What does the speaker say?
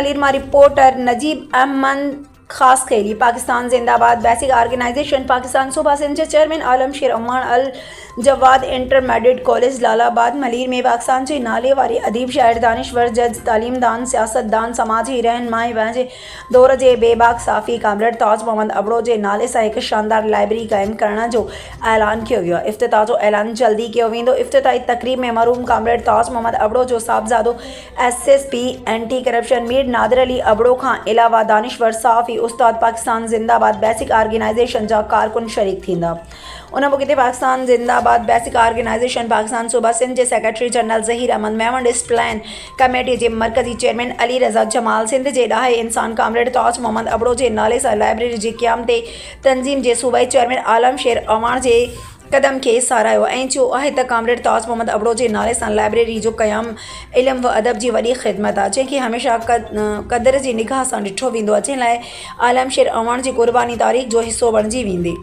मलीर मां रिपोर्टर नजीब अहमद खास खेली। पाकिस्तान जिंदाबाद बेसिक ऑर्गेनाइजेशन पाकिस्तान सूबा सिंध के चेयरमैन आलम शेर अमान अल जवाद इंटरमीडिएट कॉलेज लालाबाद मलीर में पाकिस्तान के नाले वाले अदीब शायर दानिश्वर जज तालीमदान सियासतदान समाजी रहनुमाई पंहिंजे दौर के बेबाक साफ़ी कामरेड ताज मोहम्मद अबड़ो के नाले से एक शानदार लाइब्रेरी कायम करने जो ऐलान किया गया। इफ्तिताह जो ऐलान जल्दी किया वेंदो। इफ्तिताही तकरीब में मरहूम कामरेड ताज मोहम्मद अबड़ो जो साहबजादो SSP anti corruption Mir Nadir Ali Abro का अलावा दानिश्वर साफ़ी उस्ताद पाकिस्तान जिंदाबाद बेसिक ऑर्गेनाइजेशन जा कारकुन शरीक थींदा। उन मौके पाकिस्तान जिंदाबाद बेसिक ऑर्गेनाइजेशन पाकिस्तान सूबा सिंध के secretary general Zaheer Ahmed Memon plan committee के मरकजी चेयरमैन अली रज़ा जमाल सिंध के ॾाहे इंसान कामरेड ताज मोहम्मद अबड़ो के नाले से लाइब्रेरी के क़याम ते तंजीम के सूबाई चेयरमैन आलम शेर अवान के कदम के सारायो ऐं चयो आहे त कामरेड ताज मोहम्मद अबड़ो के नाले से लाइब्रेरी जो क़याम इल्म व अदब की वॾी ख़िदमत आहे जंहिंखे हमेशा क़दर की निगाह से ॾिठो वेंदो आहे, जंहिं लाइ आलम शेर अवान की क़ुर्बानी तारीख़ जो हिस्सो बणिजी वेंदी।